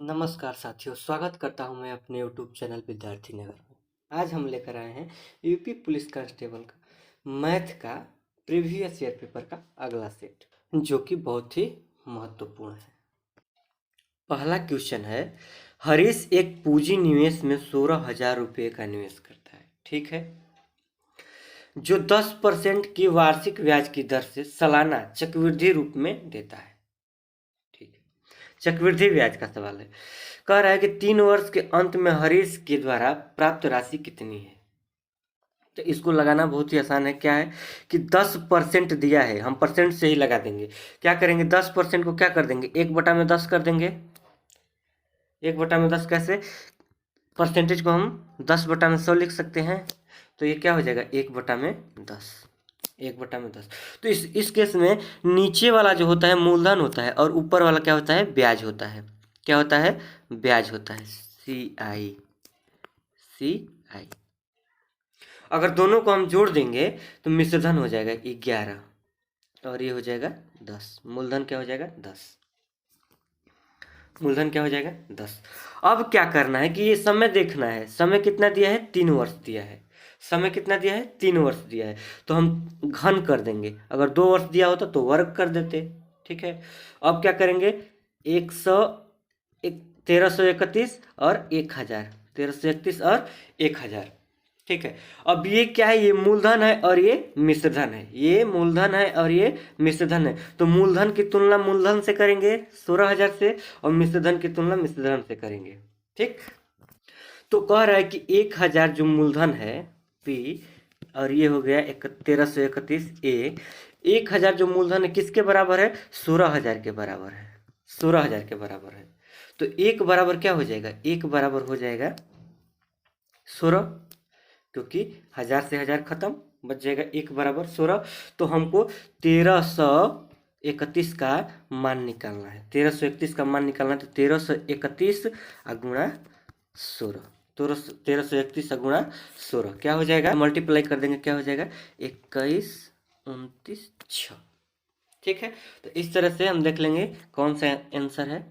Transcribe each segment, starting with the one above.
नमस्कार साथियों, स्वागत करता हूं मैं अपने यूट्यूब चैनल विद्यार्थी नगर में। आज हम लेकर आए हैं यूपी पुलिस कांस्टेबल का मैथ का प्रीवियस ईयर पेपर का अगला सेट, जो कि बहुत ही महत्वपूर्ण है। पहला क्वेश्चन है, हरीश एक पूंजी निवेश में 16,000 रुपये का निवेश करता है, ठीक है, जो 10% की वार्षिक ब्याज की दर से सालाना चक्रवृद्धि रूप में देता है। ठीक है, चक्रवृद्धि ब्याज का सवाल है। कह रहा है कि 3 वर्ष के अंत में हरीश के द्वारा प्राप्त राशि कितनी है। तो इसको लगाना बहुत ही आसान है। क्या है कि 10% दिया है, हम परसेंट से ही लगा देंगे। क्या करेंगे, 10% को क्या कर देंगे, 1/10 कर देंगे। 1/10 कैसे, परसेंटेज को हम 10/100 लिख सकते हैं। तो ये क्या हो जाएगा, 1/10, 1/10। तो इस केस में नीचे वाला जो होता है मूलधन होता है और ऊपर वाला क्या होता है, ब्याज होता है। क्या होता है, ब्याज होता है, CI। अगर दोनों को हम जोड़ देंगे तो मिश्रधन हो जाएगा 11 और ये हो जाएगा 10। मूलधन क्या हो जाएगा, 10। मूलधन क्या हो जाएगा, 10। अब क्या करना है कि ये समय देखना है। समय कितना दिया है, 3 वर्ष दिया है। समय कितना दिया है, 3 वर्ष दिया है। तो हम घन कर देंगे। अगर 2 वर्ष दिया होता तो वर्ग कर देते। ठीक है, अब क्या करेंगे, 1331 और 1000, 1331 और 1000। ठीक है, अब ये क्या है, ये मूलधन है और ये मिश्रधन है। ये मूलधन है और ये मिश्रधन है। तो मूलधन की तुलना मूलधन से करेंगे 16,000 से, और मिश्रधन की तुलना मिश्रधन से करेंगे। ठीक, तो कह रहा है कि 1000 जो मूलधन है P, और ये हो गया 1331 A। 1000 जो मूलधन है किसके बराबर है, 16,000 के बराबर है। 16,000 के बराबर है। तो एक बराबर क्या हो जाएगा, एक बराबर हो जाएगा 16, क्योंकि 1000 से 1000 खत्म, बच जाएगा एक बराबर 16। तो हमको 1331 का मान निकालना है। 1331 का मान निकालना है तो 1331 गुणा 16, 1331 गुणा 16 क्या हो जाएगा, मल्टीप्लाई कर देंगे, क्या हो जाएगा, 21, 29, 6। ठीक है, तो इस तरह से हम देख लेंगे कौन सा आंसर है।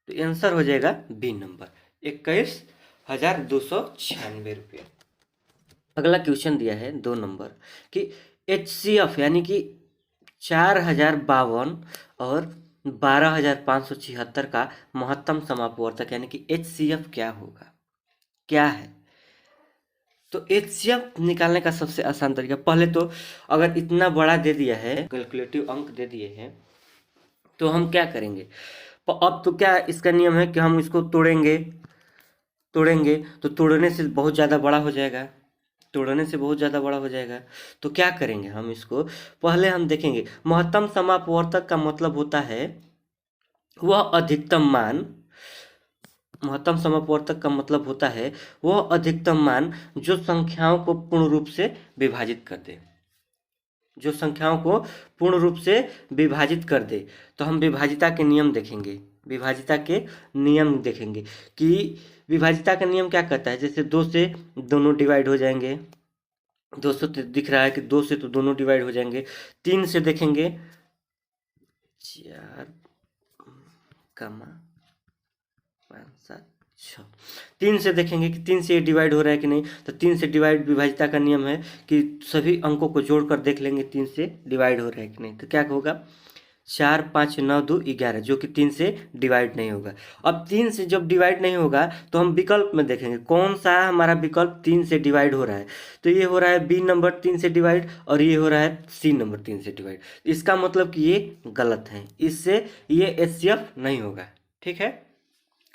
तो आंसर हो जाएगा बी नंबर, 21,296 रुपये। अगला क्वेश्चन दिया है 2 नंबर कि HCF यानी कि 4052 और 12,576 का महत्तम समापवर्तक यानी कि HCF क्या होगा, क्या है। तो HCF निकालने का सबसे आसान तरीका, पहले तो अगर इतना बड़ा दे दिया है, कैलकुलेटिव अंक दे दिए हैं, तो हम क्या करेंगे। अब तो क्या इसका नियम है कि हम इसको तोड़ेंगे। तो तोड़ने से बहुत ज़्यादा बड़ा हो जाएगा। तोड़ने से बहुत ज़्यादा बड़ा हो जाएगा। तो क्या करेंगे, हम इसको पहले हम देखेंगे। महत्तम समापवर्तक का मतलब होता है वह अधिकतम मान। महत्तम समापवर्तक का मतलब होता है वह अधिकतम मान जो संख्याओं को पूर्ण रूप से विभाजित कर दे। जो संख्याओं को पूर्ण रूप से विभाजित कर दे। तो हम विभाजिता के नियम देखेंगे। विभाजिता के नियम देखेंगे कि विभाजिता का नियम क्या कहता है। जैसे 2 से दोनों डिवाइड हो जाएंगे। 2 से तो दिख रहा है कि 2 से तो दोनों डिवाइड हो जाएंगे। 3 से देखेंगे 4, 5, 7, 6। 3 से देखेंगे कि 3 से ये डिवाइड हो रहा है कि नहीं। तो 3 से डिवाइड विभाजिता का नियम है कि सभी अंकों को जोड़कर देख लेंगे 3 से डिवाइड हो रहा है कि नहीं। तो क्या होगा, 4, 5, 9, 2, 11, जो कि 3 से डिवाइड नहीं होगा। अब 3 से जब डिवाइड नहीं होगा तो हम विकल्प में देखेंगे कौन सा हमारा विकल्प 3 से डिवाइड हो रहा है। तो ये हो रहा है बी नंबर 3 से डिवाइड, और ये हो रहा है सी नंबर 3 से डिवाइड। इसका मतलब कि ये गलत है, इससे ये HCF नहीं होगा। ठीक है,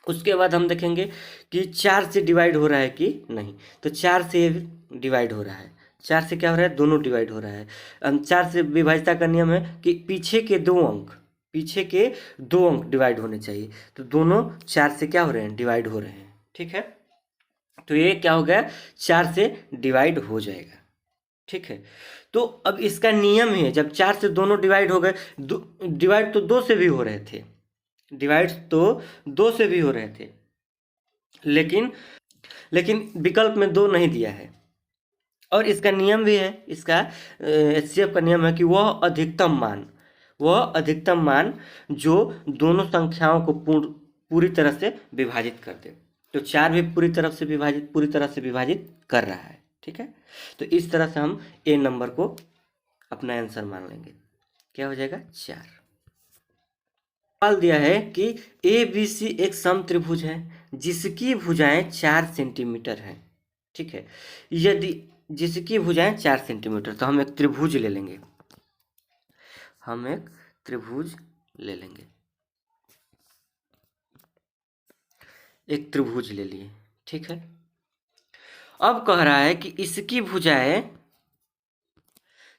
उसके बाद हम देखेंगे कि 4 से डिवाइड हो रहा है कि नहीं। तो 4 से डिवाइड हो रहा है। 4 से क्या हो रहा है, दोनों डिवाइड हो रहा है। 4 से विभाजिता का नियम है कि पीछे के 2 अंक डिवाइड होने चाहिए। तो दोनों 4 से क्या हो रहे हैं, डिवाइड हो रहे हैं। ठीक है, तो ये क्या हो गया, 4 से डिवाइड हो जाएगा। ठीक है, तो अब इसका नियम ही है, जब 4 से दोनों डिवाइड हो गए, डिवाइड तो 2 से भी हो रहे थे। डिवाइड तो 2 से भी हो रहे थे, लेकिन विकल्प में 2 नहीं दिया है। और इसका नियम भी है, इसका HCF का नियम है कि वह वह अधिकतम मान जो दोनों संख्याओं को पूरी तरह से विभाजित कर दे। तो 4 भी पूरी तरह से विभाजित कर रहा है। ठीक है, तो इस तरह से हम ए नंबर को अपना आंसर मान लेंगे। क्या हो जाएगा? 4। सवाल दिया है कि ए बी सी एक समत्रिभुज है जिसकी भुजाएं 4 सेंटीमीटर हैं। ठीक है, यदि जिसकी भुजाएं 4 सेंटीमीटर, तो हम एक त्रिभुज ले लेंगे। एक त्रिभुज ले लिए। ठीक है, अब कह रहा है कि इसकी भुजाएं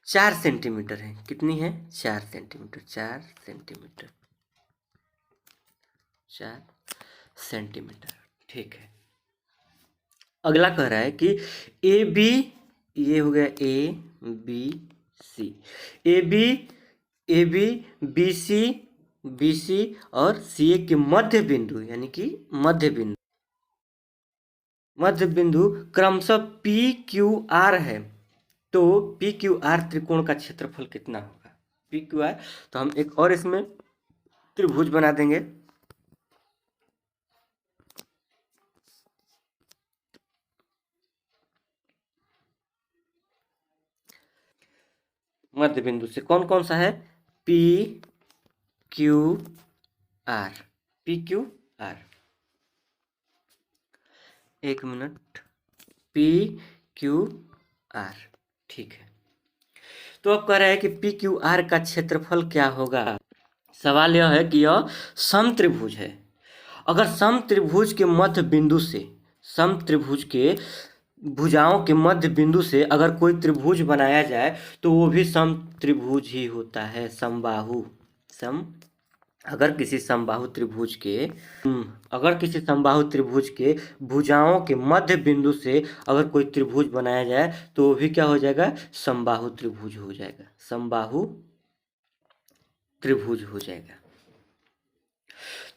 4 सेंटीमीटर है। कितनी है? 4 सेंटीमीटर। 4 सेंटीमीटर। ठीक है, अगला कह रहा है कि ए बी, ये हो गया A B C, A B B C और सी ए के मध्य बिंदु, यानी कि मध्य बिंदु क्रमशः पी क्यू आर है। तो पी क्यू आर त्रिकोण का क्षेत्रफल कितना होगा? पी क्यू आर, तो हम एक और इसमें त्रिभुज बना देंगे। मध्य बिंदु से कौन कौन सा है? पी क्यू आर, एक मिनट, पी क्यू आर। ठीक है, तो अब कह रहा है कि पी क्यू आर का क्षेत्रफल क्या होगा। सवाल यह है कि यह समत्रिभुज है। अगर समत्रिभुज के मध्य बिंदु से, समत्रिभुज के भुजाओं के मध्य बिंदु से अगर कोई त्रिभुज बनाया जाए तो वो भी समत्रिभुज ही होता है, समबाहु। अगर किसी समबाहु त्रिभुज के भुजाओं के मध्य बिंदु से अगर कोई त्रिभुज बनाया जाए तो वो भी क्या हो जाएगा? समबाहु त्रिभुज हो जाएगा, समबाहु त्रिभुज हो जाएगा।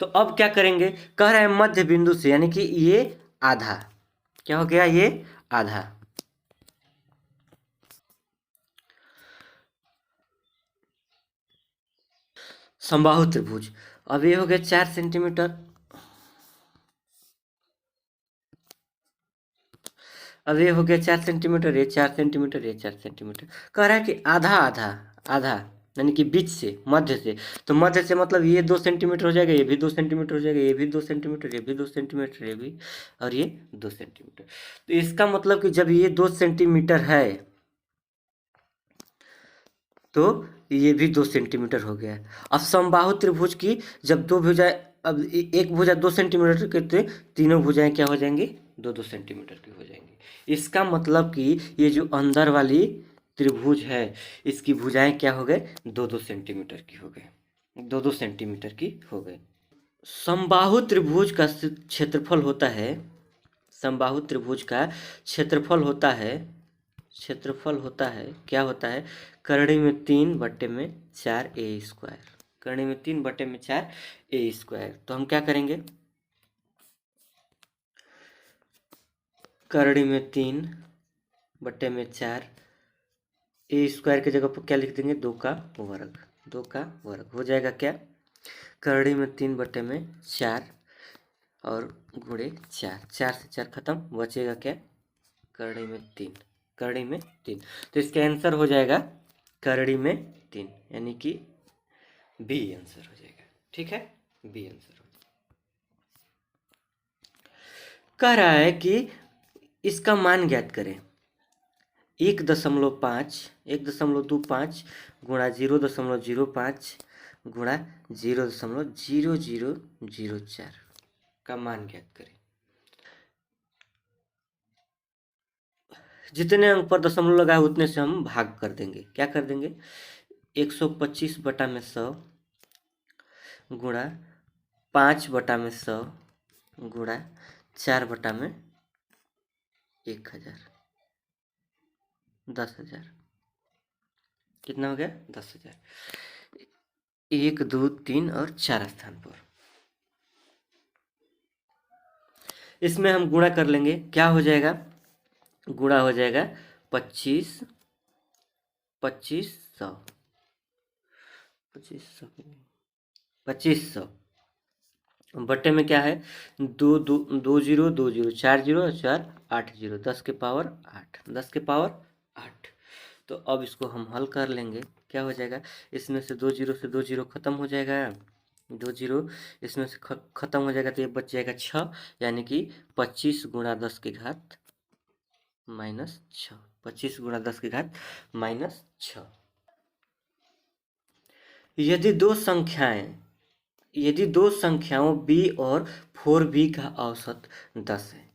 तो अब क्या करेंगे? कह रहे हैं मध्य बिंदु से, यानी कि ये आधा, क्या हो गया? ये आधा। समबाहु त्रिभुज। अब ये हो गया 4 सेंटीमीटर। अब ये हो गया 4 सेंटीमीटर, ये 4 सेंटीमीटर, ये 4 सेंटीमीटर। कह रहा है कि आधा आधा आधा, यानी कि बीच से, मध्य से। तो मध्य से मतलब ये 2 सेंटीमीटर हो जाएगा, ये भी 2 सेंटीमीटर हो जाएगा, ये भी 2 सेंटीमीटर, ये भी 2 सेंटीमीटर, ये भी, और ये 2 सेंटीमीटर। तो इसका मतलब कि जब ये 2 सेंटीमीटर है तो ये भी 2 सेंटीमीटर हो गया। अब समबाहु त्रिभुज की जब दो भुजाएं, अब एक भुजा 2 सेंटीमीटर के, तो तीनों भुजाएं क्या हो जाएंगी? 2-2 सेंटीमीटर की हो जाएंगी। इसका मतलब कि ये जो अंदर वाली त्रिभुज है इसकी भुजाएं क्या हो गए? 2-2 सेंटीमीटर की हो गए, 2-2 सेंटीमीटर की हो गए। समबाहु त्रिभुज का क्षेत्रफल होता है, समबाहु त्रिभुज का क्षेत्रफल होता है क्या होता है? करड़ी में 3/4 ए स्क्वायर, करड़ी में 3/4 ए स्क्वायर। तो हम क्या करेंगे? करड़ी में 3/4 ए स्क्वायर की जगह पर क्या लिख देंगे? 2 का वर्ग, 2 का वर्ग हो जाएगा क्या? करड़ी में 3/4 और गुणे 4, 4 से 4 खत्म, बचेगा क्या? करड़ी में 3, करड़ी में 3। तो इसका आंसर हो जाएगा करड़ी में 3, यानी कि बी आंसर हो जाएगा। ठीक है, बी आंसर हो जाएगा। कह रहा है कि इसका मान ज्ञात करें। 1.25 गुणा 0.05 गुणा 0.0004 का मान ज्ञात करें। जितने अंक पर दशमलव लगा है उतने से हम भाग कर देंगे। क्या कर देंगे? 125/100 गुणा 5/100 गुणा 4/1000, 10,000। कितना हो गया? 10,000। 1, 2, 3 और 4 स्थान पर इसमें हम गुणा कर लेंगे। क्या हो जाएगा? गुणा हो जाएगा 25,100। 2500, 2500 बटे में क्या है, दो दो, 20 20, 4 0 और 4 8 0, 10 के पावर 8, 10 के पावर 8। तो अब इसको हम हल कर लेंगे, क्या हो जाएगा, इसमें से 2 0 से 2 0 खत्म हो जाएगा, 2 0 इसमें से खत्म हो जाएगा, तो ये बच जाएगा 6, यानी कि 25 गुणा 10 की घात -6, 25 गुणा 10 की घात -6। यदि दो संख्याओं b और 4b का औसत 10 है,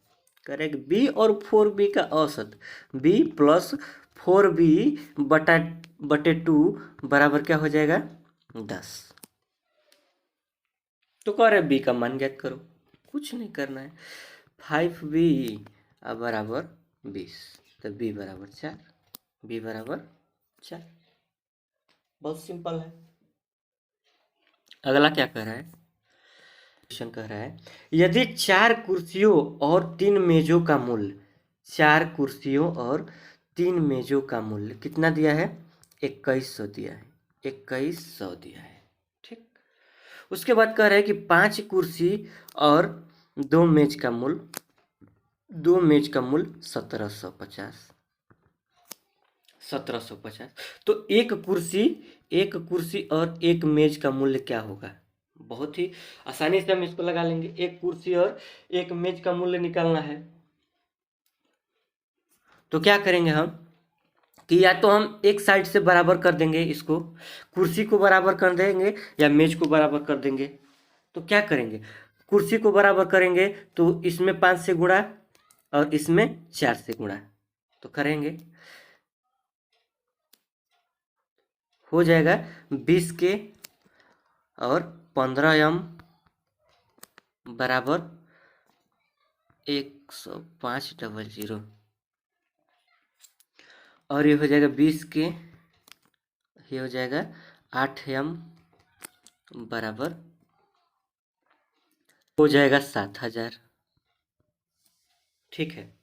करेक्ट, b और 4b का औसत b प्लस 4b बटे 2 बराबर क्या हो जाएगा, 10। तो कह रहे b का मान ज्ञात करो, कुछ नहीं करना है, 5b बराबर 20, तो b बराबर 4, b बराबर 4, बहुत सिंपल है। अगला क्या कह रहा है, क्वेश्चन कह रहा है, यदि 4 कुर्सियों और 3 मेजों का मूल्य, 4 कुर्सियों और 3 मेजों का मूल्य कितना दिया है, 2100 दिया है, 2100 दिया है, ठीक। उसके बाद कह रहा है कि 5 कुर्सी और 2 मेज का मूल्य 1750, 1750। तो एक कुर्सी और एक मेज का मूल्य क्या होगा, बहुत ही आसानी से हम इसको लगा लेंगे, एक कुर्सी और एक मेज का मूल्य निकालना है। तो क्या करेंगे हम कि या तो हम एक साइड से बराबर कर देंगे, इसको कुर्सी को बराबर कर देंगे या मेज को बराबर कर देंगे। तो क्या करेंगे, कुर्सी को बराबर करेंगे तो इसमें 5 से गुणा और इसमें 4 से गुणा, तो करेंगे, हो जाएगा 20 के और 15m बराबर 10500, और ये हो जाएगा 20 के, ये हो जाएगा 8m बराबर हो जाएगा 7000, ठीक है।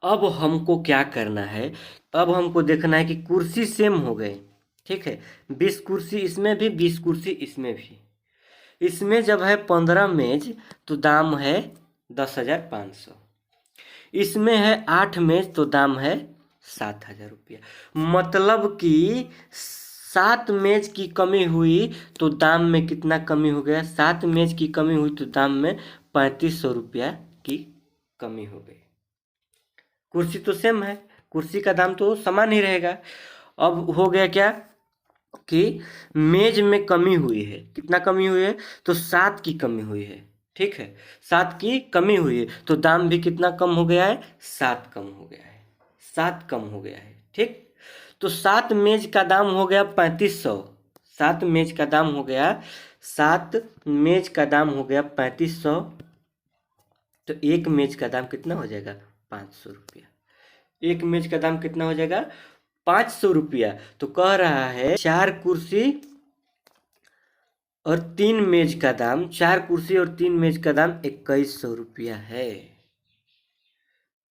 अब हमको क्या करना है, अब हमको देखना है कि कुर्सी सेम हो गए, ठीक है, 20 कुर्सी इसमें भी, 20 कुर्सी इसमें भी। इसमें जब है 15 मेज तो दाम है 10,500, इसमें है 8 मेज तो दाम है 7,000 रुपया। मतलब कि 7 मेज की कमी हुई तो दाम में कितना कमी हो गया, 7 मेज की कमी हुई तो दाम में 3500 रुपया की कमी हो गई। कुर्सी तो सेम है, कुर्सी का दाम तो समान ही रहेगा। अब हो गया क्या कि मेज में कमी हुई है, कितना कमी हुई है, तो 7 की कमी हुई है, ठीक है, 7 की कमी हुई है तो दाम भी कितना कम हो गया है, 7 कम हो गया है, 7 कम हो गया है, ठीक। तो 7 मेज का दाम हो गया 3500, 7 मेज का दाम हो गया 7 मेज का दाम हो गया 3500, तो एक मेज का दाम कितना हो जाएगा, 500 रुपया। एक मेज का दाम कितना हो जाएगा, 500 रुपया। तो कह रहा है 4 कुर्सी और 3 मेज का दाम, 4 कुर्सी और 3 मेज का दाम 2100 रुपया है।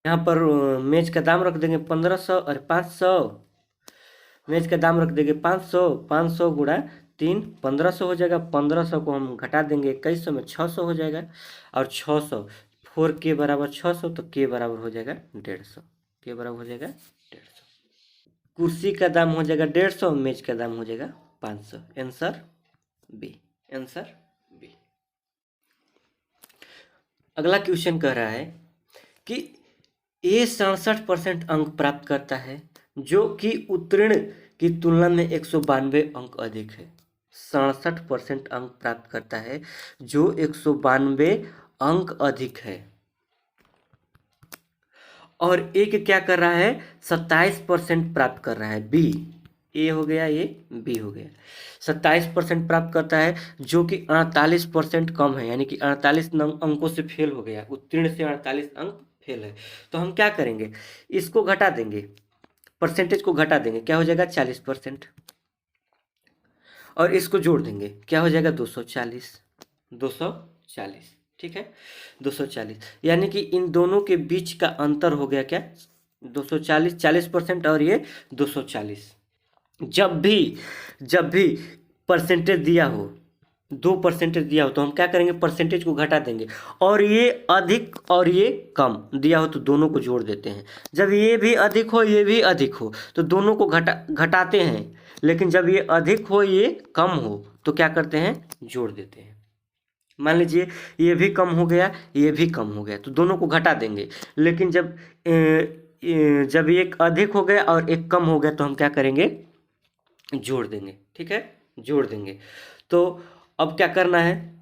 यहाँ पर मेज का दाम रख देंगे 1500 और 500, मेज का दाम रख देंगे 500, 500 गुणा 3 1500 हो जाएगा, 1500 को हम घटा देंगे 2100 में, 600 हो जाएगा, और 600 4 के बराबर 600, तो के बराबर हो जाएगा 150, के बराबर हो जाएगा 150। कुर्सी का दाम हो जाएगा 150, मेज का दाम हो जाएगा 500, आंसर बी, आंसर बी। अगला क्वेश्चन कह रहा है कि ए 67% अंक प्राप्त करता है जो कि उत्तीर्ण की तुलना में 192 अंक अधिक है। 67% अंक प्राप्त करता है जो 192 अंक अधिक है, और एक क्या कर रहा है, 27% प्राप्त कर रहा है, बी, ए हो गया, ये बी हो गया, 27% प्राप्त करता है जो कि 48% कम है, यानी कि 48 अंकों से फेल हो गया, उत्तीर्ण से 48 अंक फेल है। तो हम क्या करेंगे, इसको घटा देंगे, परसेंटेज को घटा देंगे, क्या हो जाएगा 40%, और इसको जोड़ देंगे, क्या हो जाएगा 240, 240, ठीक है, 240, यानी कि इन दोनों के बीच का अंतर हो गया क्या, 240, 40%, और ये 240, जब भी परसेंटेज दिया हो, 2% दिया हो, तो हम क्या करेंगे, परसेंटेज को घटा देंगे। और ये अधिक और ये कम दिया हो तो दोनों को जोड़ देते हैं। जब ये भी अधिक हो ये भी अधिक हो तो दोनों को घटाते हैं। लेकिन जब ये अधिक हो ये कम हो तो क्या करते हैं, जोड़ देते हैं। मान लीजिए ये भी कम हो गया ये भी कम हो गया तो दोनों को घटा देंगे। लेकिन जब एक अधिक हो गया और एक कम हो गया तो हम क्या करेंगे, जोड़ देंगे। ठीक है, जोड़ देंगे। तो अब क्या करना है,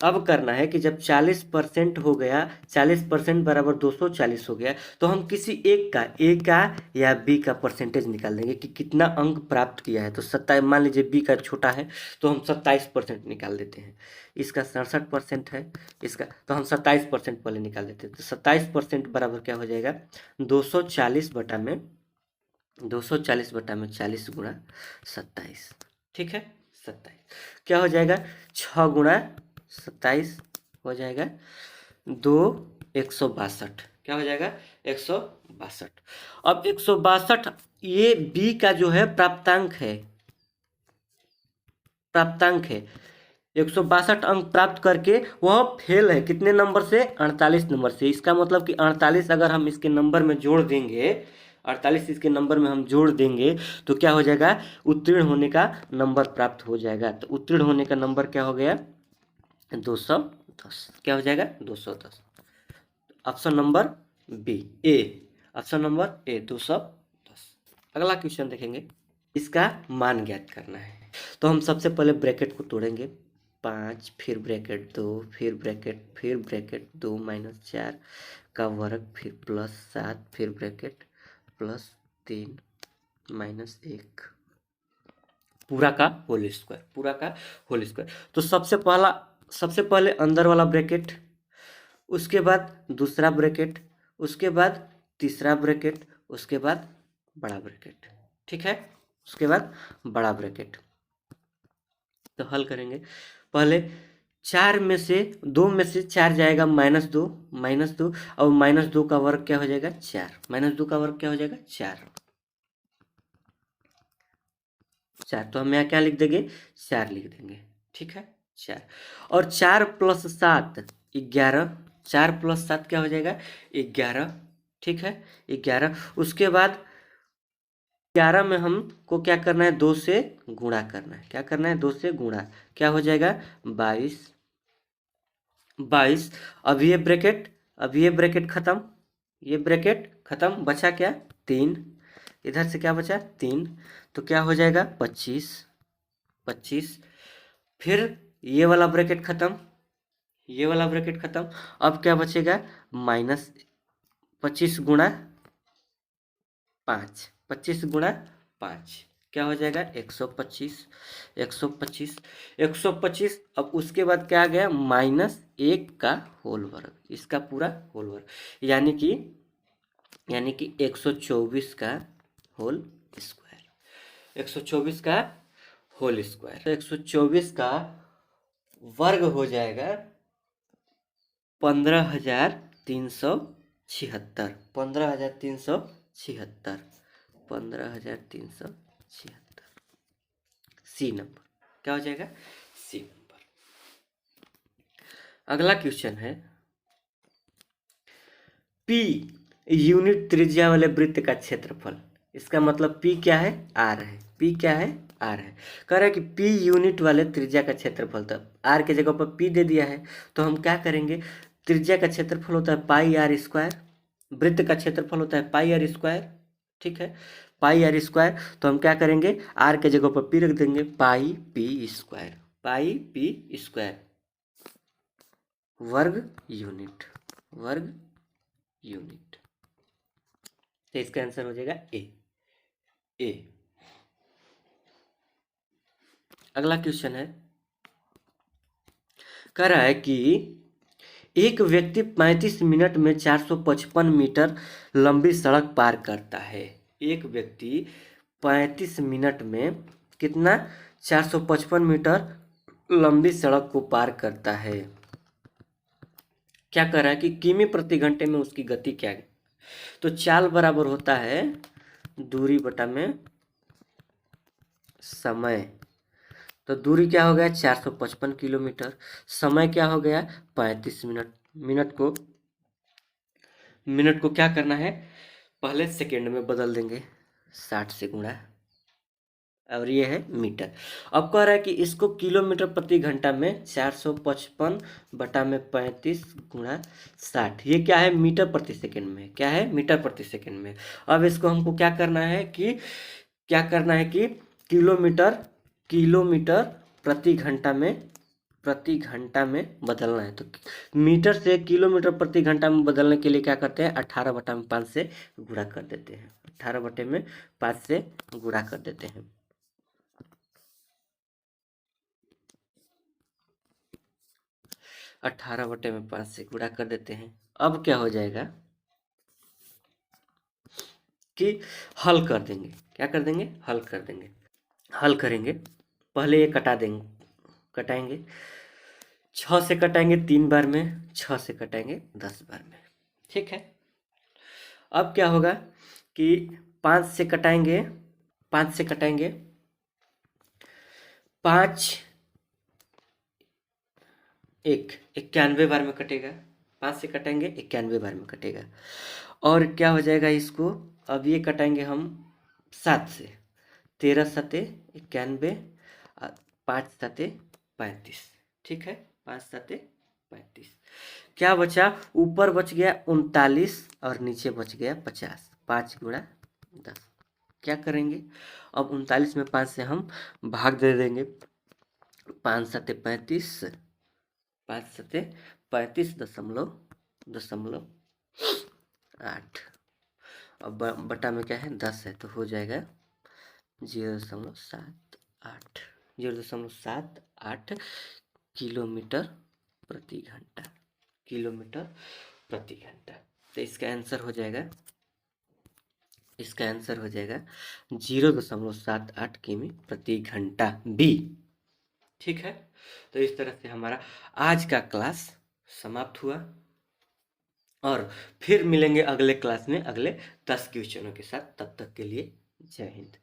अब करना है कि जब 40% हो गया, 40% बराबर 240 हो गया, तो हम किसी एक का, ए का या बी का परसेंटेज निकाल देंगे कि कितना अंक प्राप्त किया है। तो 27, मान लीजिए बी का छोटा है तो हम 27% निकाल देते हैं। इसका 67% है, इसका तो हम 27% पहले निकाल देते हैं। तो 27% बराबर क्या हो जाएगा, 240 बटा में 40 गुणा 27। ठीक है, 27 क्या हो जाएगा, 6 गुणा 27 हो जाएगा 162। क्या हो जाएगा, 162। अब 162 ये बी का जो है प्राप्तांक है, 162 अंक प्राप्त करके वह फेल है कितने नंबर से, 48 नंबर से। इसका मतलब कि 48 अगर हम इसके नंबर में जोड़ देंगे, 48 इसके नंबर में हम जोड़ देंगे तो क्या हो जाएगा, उत्तीर्ण होने का नंबर प्राप्त हो जाएगा। तो उत्तीर्ण होने का नंबर क्या हो गया, 210। क्या हो जाएगा, 210। Option number B, A, option number A 210। अगला क्वेश्चन देखेंगे, इसका मान ज्ञात करना है। तो हम सबसे पहले ब्रैकेट को तोड़ेंगे, 5 फिर ब्रैकेट 2 फिर ब्रैकेट 2 माइनस 4 का वर्ग फिर प्लस 7 फिर ब्रैकेट प्लस 3 माइनस 1 पूरा का होल स्क्वायर, पूरा का होल स्क्वायर। तो सबसे पहले अंदर वाला ब्रैकेट, उसके बाद दूसरा ब्रैकेट, उसके बाद तीसरा ब्रैकेट, उसके बाद बड़ा ब्रैकेट। ठीक है, उसके बाद बड़ा ब्रैकेट। तो हल करेंगे, पहले 4 में से 2 में से 4 जाएगा -2, -2 और -2 का वर्ग क्या हो जाएगा, 4, -2 का वर्ग क्या हो जाएगा, 4। तो हम यहाँ क्या लिख देंगे, 4 लिख देंगे। ठीक है, 4 और 4 + 7 11, 4 + 7 क्या हो जाएगा, 11। ठीक है, 11। उसके बाद 11 में हमको क्या करना है, 2 से गुणा करना है। क्या करना है, 2 से गुणा, क्या हो जाएगा, 22। अब ये ब्रैकेट खत्म, ये ब्रैकेट खत्म, बचा क्या, 3। इधर से क्या बचा, 3। तो क्या हो जाएगा, 25। फिर ये वाला ब्रैकेट खत्म, ये वाला ब्रैकेट खत्म। अब क्या बचेगा, -25 × 5, 25 × 5 क्या हो जाएगा, 125। 125। अब उसके बाद क्या आ गया, -1 का होल वर्ग, इसका पूरा होल वर्ग, यानी कि 124 का होल स्क्वायर, 124 का होल स्क्वायर। तो 124 का वर्ग हो जाएगा 15,376, 15,376, 15,376। सी नंबर क्या हो जाएगा, सी नंबर। अगला क्वेश्चन है, पी यूनिट त्रिज्या वाले वृत्त का क्षेत्रफल। इसका मतलब पी क्या है, आर है। पी क्या है, आर है। कह रहा है कि पी यूनिट वाले त्रिज्या का क्षेत्रफल, तो आर के जगह पर पी दे दिया है तो हम क्या करेंगे, त्रिज्या का क्षेत्रफल होता है पाई आर स्क्वायर, वृत्त का क्षेत्रफल होता है पाई आर स्क्वायर। ठीक है, पाई आर स्क्वायर। तो हम क्या करेंगे, आर के जगह पर पी रख देंगे, पाई पी स्क्वायर, पाई पी स्क्वायर वर्ग यूनिट, वर्ग यूनिट। तो इसका आंसर हो जाएगा ए। अगला क्वेश्चन है, कह रहा है कि एक व्यक्ति 35 मिनट में 455 मीटर लंबी सड़क पार करता है। एक व्यक्ति 35 मिनट में कितना, 455 मीटर लंबी सड़क को पार करता है। क्या कर रहा है कि किमी प्रति घंटे में उसकी गति क्या है। तो चाल बराबर होता है दूरी बटा में समय, तो दूरी क्या हो गया 455 किलोमीटर, समय क्या हो गया 35 मिनट। मिनट को क्या करना है, पहले सेकेंड में बदल देंगे, 60 से गुणा, और ये है मीटर। अब कह रहा है कि इसको किलोमीटर प्रति घंटा में 455 बटा में 35 गुणा 60, ये क्या है मीटर प्रति सेकेंड में, क्या है मीटर प्रति सेकेंड में। अब इसको हमको क्या करना है कि किलोमीटर किलोमीटर प्रति घंटा में बदलना है। तो मीटर से किलोमीटर प्रति घंटा में बदलने के लिए क्या करते हैं, 18 बटा में 5 से गुणा कर देते हैं, 18 बटे में 5 से गुणा कर देते हैं। 18 बटे में 5 से गुणा कर देते हैं। अब क्या हो जाएगा कि हल कर देंगे, क्या कर देंगे, हल कर देंगे। हल करेंगे, पहले ये कटाएंगे, 6 से कटाएंगे 3 बार में, 6 से कटाएंगे 10 बार में, ठीक है। अब क्या होगा कि 5 से कटाएंगे, 5 91 बार में कटेगा, 5 से कटाएंगे 91 बार में कटेगा। और क्या हो जाएगा इसको, अब ये कटाएंगे हम 7 से, 13 सते 91, 5 सते 35, ठीक है, 5 सते 35। क्या बचा, ऊपर बच गया 39 और नीचे बच गया 50, 5 गुणा 10। क्या करेंगे, अब 39 में 5 से हम भाग दे देंगे, 5 सते 35, 5 सते 35.8। अब बटा में क्या है 10 है, तो हो जाएगा 0.78, 0.78 किलोमीटर प्रति घंटा, किलोमीटर प्रति घंटा। तो इसका आंसर हो जाएगा 0.78 किमी प्रति घंटा बी, ठीक है। तो इस तरह से हमारा आज का क्लास समाप्त हुआ, और फिर मिलेंगे अगले क्लास में अगले 10 क्वेश्चनों के साथ। तब तक के लिए जय हिंद।